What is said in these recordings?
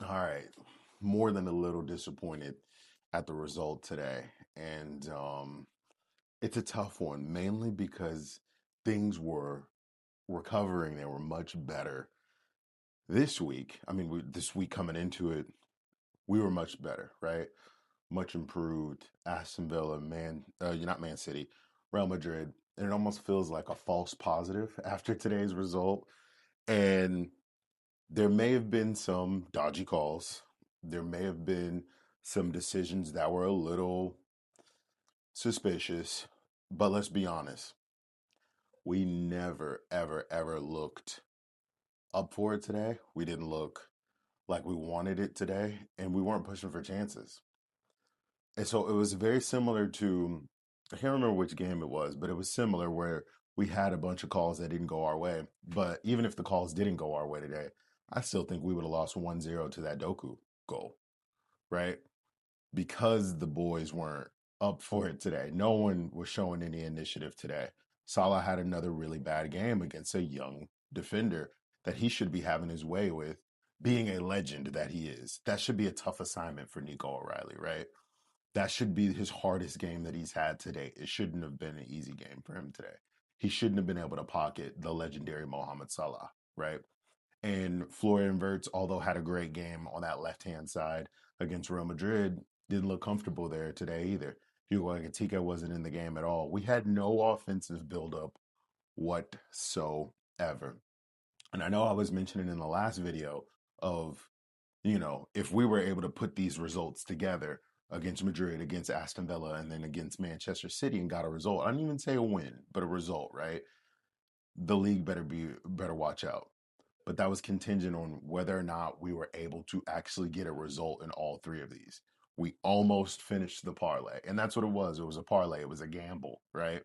All right. More than a little disappointed at the result today. And it's a tough one, mainly because things were recovering. They were much better this week. I mean, this week coming into it, we were much better, right? Much improved. Aston Villa, you're not Man City, Real Madrid. And it almost feels like a false positive after today's result. And there may have been some dodgy calls. There may have been some decisions that were a little suspicious. But let's be honest, we never, ever, ever looked up for it today. We didn't look like we wanted it today, and we weren't pushing for chances. And so it was very similar to, I can't remember which game it was, but it was similar where we had a bunch of calls that didn't go our way. But even if the calls didn't go our way today, I still think we would have lost 1-0 to that Doku goal, right? Because the boys weren't up for it today. No one was showing any initiative today. Salah had another really bad game against a young defender that he should be having his way with, being a legend that he is. That should be a tough assignment for Nico O'Reilly, right? That should be his hardest game that he's had today. It shouldn't have been an easy game for him today. He shouldn't have been able to pocket the legendary Mohamed Salah, right? And Florian Wirtz, although had a great game on that left-hand side against Real Madrid, didn't look comfortable there today either. Hugo Ekitike wasn't in the game at all. We had no offensive buildup whatsoever. And I know I was mentioning in the last video of, if we were able to put these results together against Madrid, against Aston Villa, and then against Manchester City and got a result. I didn't even say a win, but a result, right? The league better watch out. But that was contingent on whether or not we were able to actually get a result in all three of these. We almost finished the parlay, and that's what it was. It was a parlay. It was a gamble, right?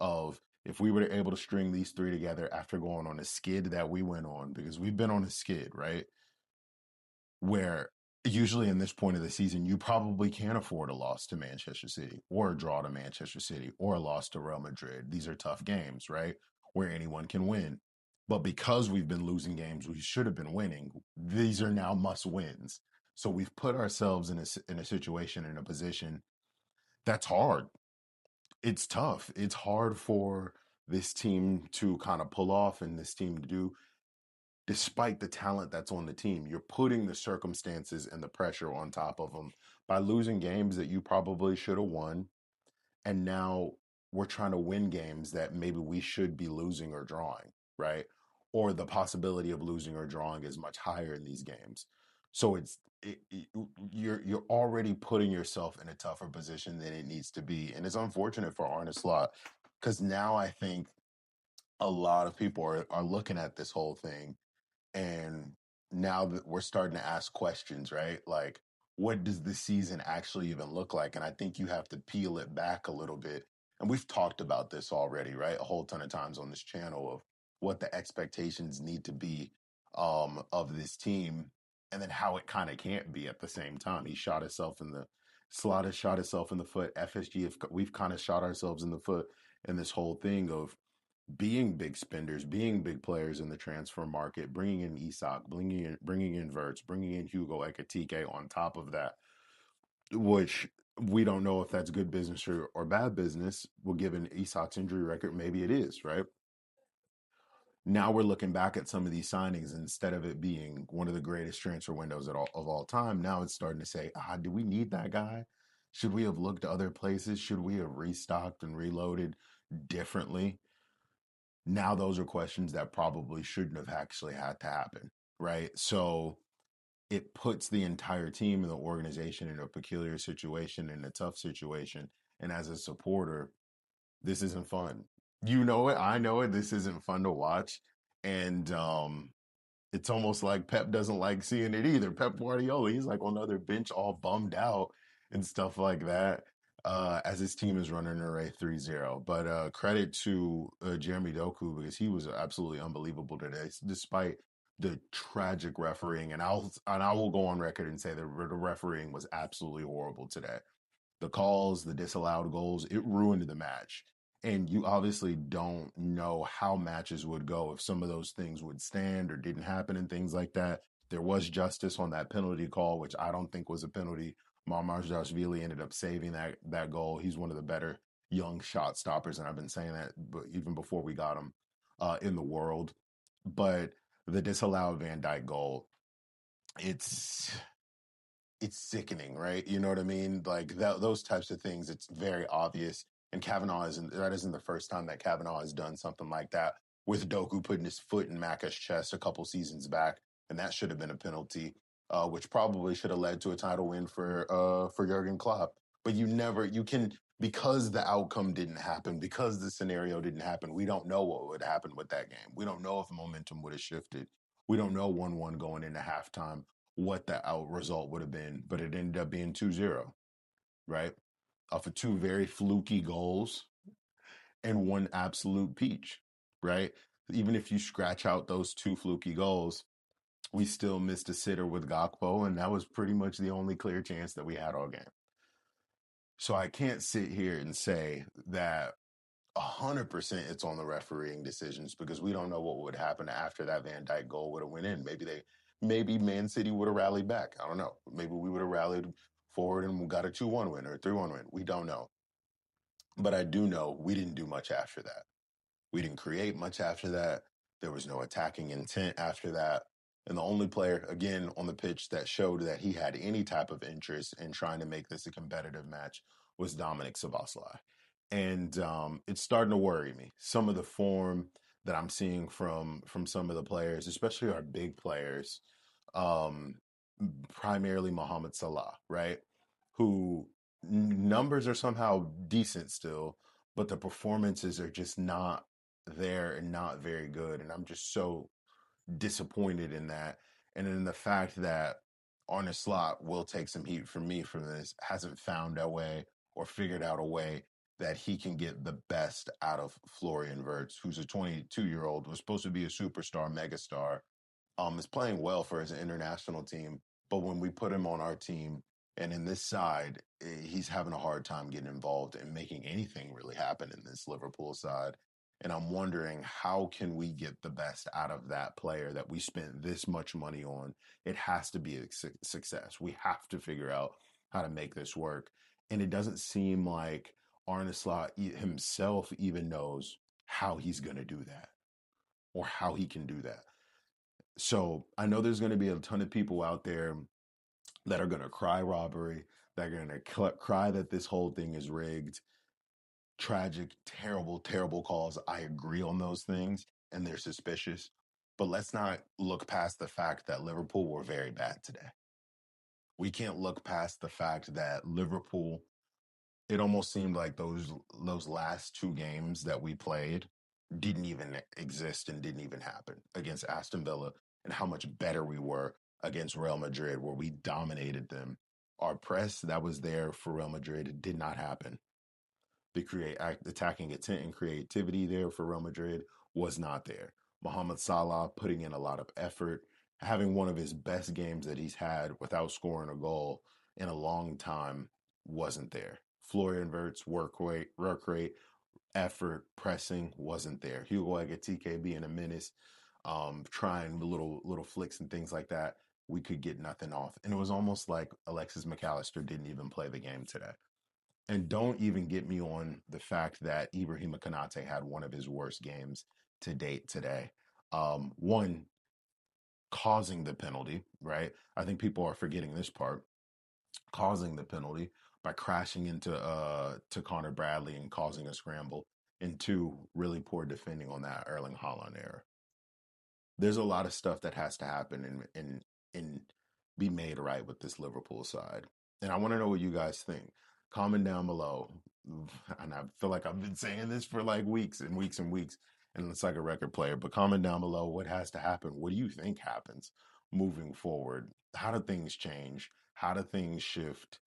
Of if we were able to string these three together after going on a skid that we went on, because we've been on a skid, right? Where usually in this point of the season, you probably can't afford a loss to Manchester City or a draw to Manchester City or a loss to Real Madrid. These are tough games, right? Where anyone can win. But because we've been losing games we should have been winning, these are now must wins. So we've put ourselves in a situation, in a position that's hard. It's tough. It's hard for this team to kind of pull off and this team to do despite the talent that's on the team. You're putting the circumstances and the pressure on top of them by losing games that you probably should have won. And now we're trying to win games that maybe we should be losing or drawing, right? Or the possibility of losing or drawing is much higher in these games. So you're already putting yourself in a tougher position than it needs to be. And it's unfortunate for Arne Slot because now I think a lot of people are looking at this whole thing and now that we're starting to ask questions, right? Like, what does the season actually even look like? And I think you have to peel it back a little bit. And we've talked about this already, right? A whole ton of times on this channel of what the expectations need to be of this team and then how it kind of can't be at the same time. Slot has shot itself in the foot. FSG, we've kind of shot ourselves in the foot in this whole thing of being big spenders, being big players in the transfer market, bringing in Isak, bringing in Verts, bringing in Hugo Ekitike on top of that, which we don't know if that's good business or bad business. Well, given Isak's injury record, maybe it is, right? Now we're looking back at some of these signings instead of it being one of the greatest transfer windows of all time. Now it's starting to say, do we need that guy? Should we have looked to other places? Should we have restocked and reloaded differently? Now those are questions that probably shouldn't have actually had to happen, right? So it puts the entire team and the organization in a peculiar situation, in a tough situation. And as a supporter, this isn't fun. You know it, I know it. This isn't fun to watch. And it's almost like Pep doesn't like seeing it either. Pep Guardiola, he's like on the other bench all bummed out and stuff like that as his team is running an array 3-0. But credit to Jeremy Doku because he was absolutely unbelievable today, despite the tragic refereeing. And I will go on record and say that the refereeing was absolutely horrible today. The calls, the disallowed goals, it ruined the match. And you obviously don't know how matches would go if some of those things would stand or didn't happen and things like that. There was justice on that penalty call, which I don't think was a penalty. Marmarzashvili ended up saving that goal. He's one of the better young shot stoppers, and I've been saying that even before we got him in the world. But the disallowed Van Dijk goal, it's it's sickening, right? You know what I mean? Like those types of things, it's very obvious. And that isn't the first time that Kavanaugh has done something like that with Doku putting his foot in Maka's chest a couple seasons back, and that should have been a penalty, which probably should have led to a title win for Jurgen Klopp. But you can, because the outcome didn't happen, because the scenario didn't happen. We don't know what would happen with that game. We don't know if momentum would have shifted. We don't know 1-1 going into halftime what the out result would have been, but it ended up being 2-0, right? Off of two very fluky goals and one absolute peach, right? Even if you scratch out those two fluky goals, we still missed a sitter with Gakpo, and that was pretty much the only clear chance that we had all game. So I can't sit here and say that 100% it's on the refereeing decisions, because we don't know what would happen after that Van Dijk goal would have went in. Maybe Man City would have rallied back. I don't know. Maybe we would have rallied forward and got a 2-1 win or a 3-1 win. We don't know. But I do know we didn't do much after that. We didn't create much after that. There was no attacking intent after that. And the only player, again, on the pitch that showed that he had any type of interest in trying to make this a competitive match was Dominic Szoboszlai. And it's starting to worry me. Some of the form that I'm seeing from some of the players, especially our big players, um, primarily Mohamed Salah, right? Who numbers are somehow decent still, but the performances are just not there and not very good. And I'm just so disappointed in that. And in the fact that Arne Slot will take some heat from me for this, hasn't found a way or figured out a way that he can get the best out of Florian Wirtz, who's a 22-year-old, was supposed to be a superstar, megastar, is playing well for his international team. But when we put him on our team and in this side, he's having a hard time getting involved and making anything really happen in this Liverpool side. And I'm wondering, how can we get the best out of that player that we spent this much money on? It has to be a success. We have to figure out how to make this work. And it doesn't seem like Arne Slot himself even knows how he's going to do that or how he can do that. So I know there's going to be a ton of people out there that are going to cry robbery, that are going to cry that this whole thing is rigged. Tragic, terrible, terrible calls. I agree on those things, and they're suspicious. But let's not look past the fact that Liverpool were very bad today. We can't look past the fact that Liverpool, it almost seemed like those last two games that we played didn't even exist and didn't even happen against Aston Villa, and how much better we were against Real Madrid, where we dominated them. Our press that was there for Real Madrid did not happen. The attacking intent and creativity there for Real Madrid was not there. Mohamed Salah putting in a lot of effort, having one of his best games that he's had without scoring a goal in a long time, wasn't there. Florian Wirtz work rate, effort, pressing wasn't there. Hugo Ekitike being a menace, trying the little flicks and things like that. We could get nothing off. And it was almost like Alexis McAllister didn't even play the game today. And don't even get me on the fact that Ibrahima Konate had one of his worst games to date today. One, causing the penalty, right? I think people are forgetting this part. Causing the penalty by crashing into to Connor Bradley and causing a scramble. And two, really poor defending on that Erling Haaland error. There's a lot of stuff that has to happen and be made right with this Liverpool side. And I want to know what you guys think. Comment down below. And I feel like I've been saying this for like weeks and weeks and weeks, and it's like a record player. But comment down below what has to happen. What do you think happens moving forward? How do things change? How do things shift?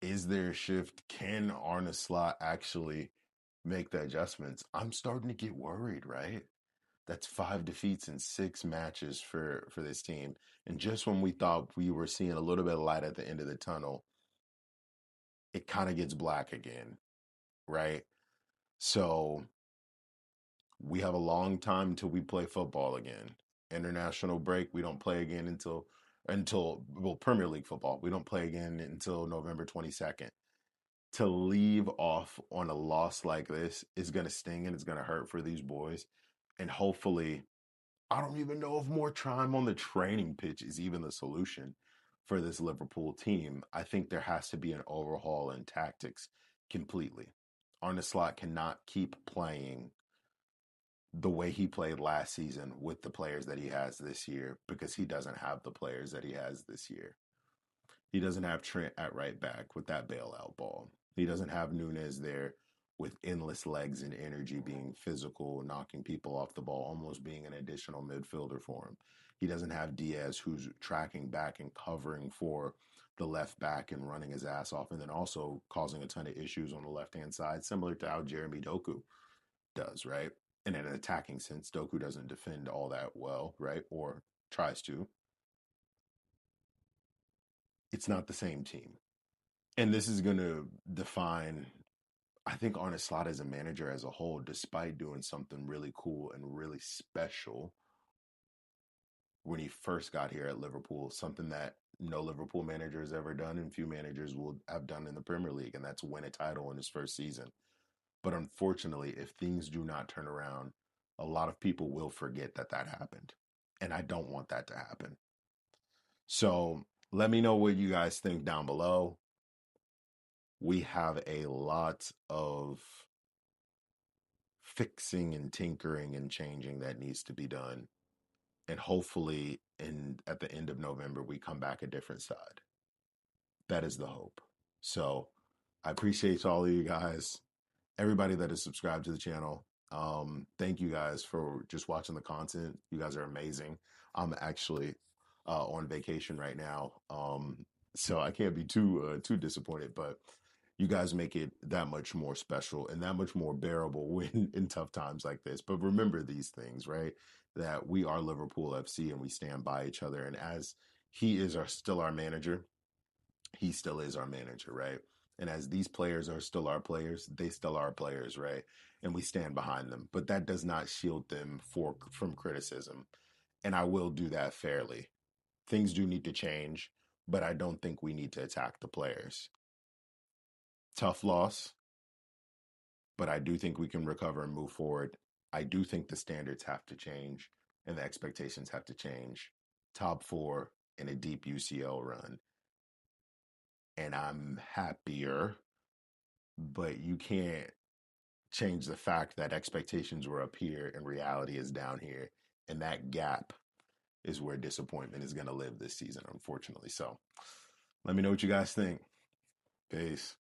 Is there a shift? Can Arne Slot actually make the adjustments? I'm starting to get worried, right? That's 5 defeats in 6 matches for this team. And just when we thought we were seeing a little bit of light at the end of the tunnel, it kind of gets black again, right? So we have a long time till we play football again. International break. We don't play again until well, Premier League football. We don't play again until November 22nd. To leave off on a loss like this is going to sting and it's going to hurt for these boys. And hopefully, I don't even know if more time on the training pitch is even the solution for this Liverpool team. I think there has to be an overhaul in tactics completely. Arne Slot cannot keep playing the way he played last season with the players that he has this year because he doesn't have the players that he has this year. He doesn't have Trent at right back with that bailout ball. He doesn't have Nunes there with endless legs and energy, being physical, knocking people off the ball, almost being an additional midfielder for him. He doesn't have Diaz, who's tracking back and covering for the left back and running his ass off, and then also causing a ton of issues on the left-hand side, similar to how Jeremy Doku does, right? In an attacking sense, Doku doesn't defend all that well, right? Or tries to. It's not the same team. And this is going to define, I think, Arne Slot as a manager as a whole, despite doing something really cool and really special when he first got here at Liverpool, something that no Liverpool manager has ever done and few managers will have done in the Premier League, and that's win a title in his first season. But unfortunately, if things do not turn around, a lot of people will forget that that happened. And I don't want that to happen. So let me know what you guys think down below. We have a lot of fixing and tinkering and changing that needs to be done. And hopefully at the end of November, we come back a different side. That is the hope. So I appreciate all of you guys, everybody that is subscribed to the channel. Thank you guys for just watching the content. You guys are amazing. I'm actually on vacation right now, so I can't be too disappointed. But you guys make it that much more special and that much more bearable when in tough times like this. But remember these things, right? That we are Liverpool FC and we stand by each other. And as he is still our manager, he still is our manager, right? And as these players are still our players, they still are players, right? And we stand behind them. But that does not shield them from criticism. And I will do that fairly. Things do need to change, but I don't think we need to attack the players. Tough loss, but I do think we can recover and move forward. I do think the standards have to change and the expectations have to change. Top four in a deep UCL run. And I'm happier, but you can't change the fact that expectations were up here and reality is down here. And that gap is where disappointment is going to live this season, unfortunately. So let me know what you guys think. Peace.